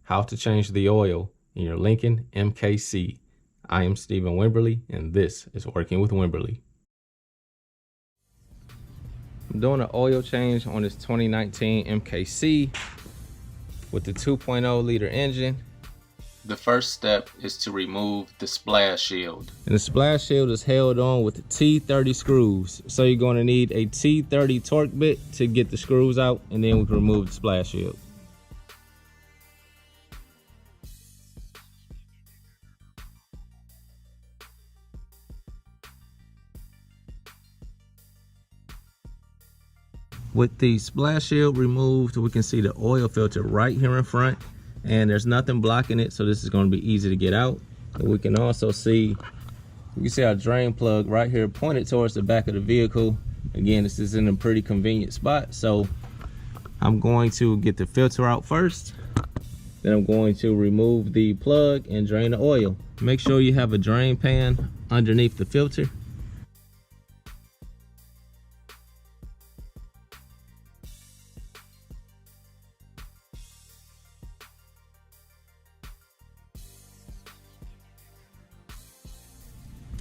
how to change the oil in your Lincoln MKC. I am Stephen Wimberley, and this is Working with Wimberley. I'm doing an oil change on this 2019 MKC with the 2.0 liter engine. The first step is to remove the splash shield. And the splash shield is held on with the T30 screws. So you're going to need a T30 torque bit to get the screws out, and then we can remove the splash shield. With the splash shield removed, we can see the oil filter right here in front, and there's nothing blocking it, so this is going to be easy to get out. And we can also see, our drain plug right here pointed towards the back of the vehicle. Again, this is in a pretty convenient spot, so I'm going to get the filter out first. Then I'm going to remove the plug and drain the oil. Make sure you have a drain pan underneath the filter.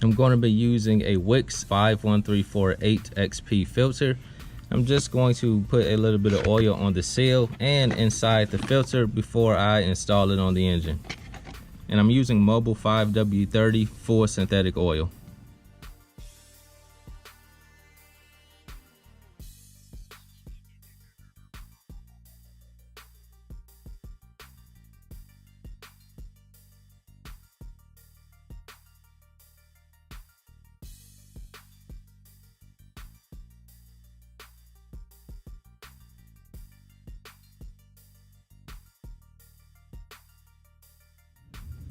I'm going to be using a Wix 51348 XP filter. I'm just going to put a little bit of oil on the seal and inside the filter before I install it on the engine. And I'm using Mobil 5W30 full synthetic oil.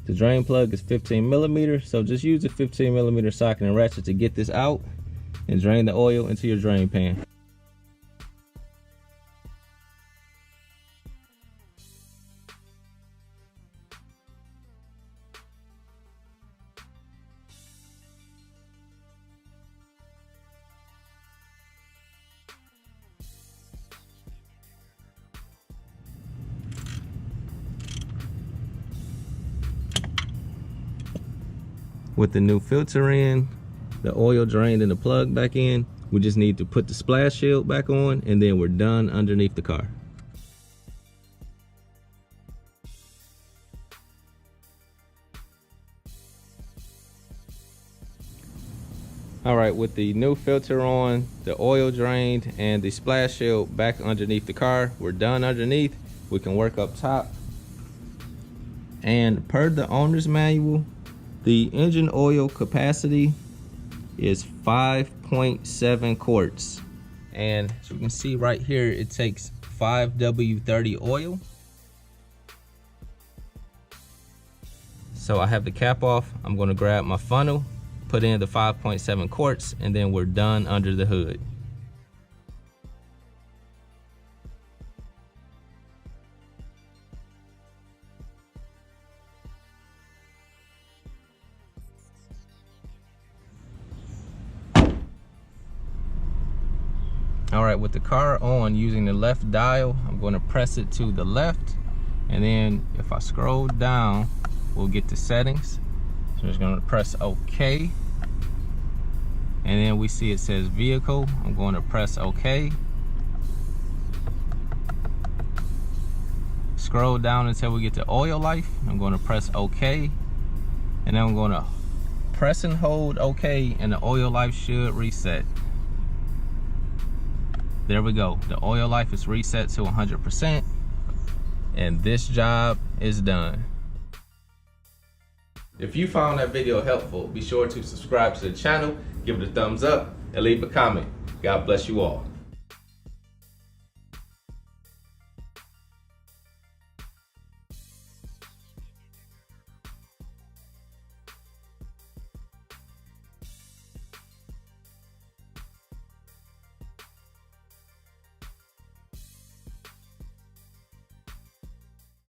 The drain plug is 15 millimeters, so just use a 15 millimeter socket and ratchet to get this out and drain the oil into your drain pan. With the new filter in, the oil drained and the plug back in, we just need to put the splash shield back on, and then we're done underneath the car. All right, with the new filter on, the oil drained, and the splash shield back underneath the car, we're done underneath. We can work up top. And per the owner's manual, the engine oil capacity is 5.7 quarts. And as you can see right here, it takes 5W30 oil. So I have the cap off. I'm going to grab my funnel, put in the 5.7 quarts, and then we're done under the hood. All right, with the car on, using the left dial, I'm going to press it to the left, and then if I scroll down, we'll get to settings. So I'm just going to press OK, and then we see it says vehicle. I'm going to press OK. Scroll down until we get to oil life. I'm going to press OK, and then I'm going to press and hold OK, and the oil life should reset. There we go. The oil life is reset to 100%, and this job is done. If you found that video helpful, be sure to subscribe to the channel, give it a thumbs up, and leave a comment. God bless you all.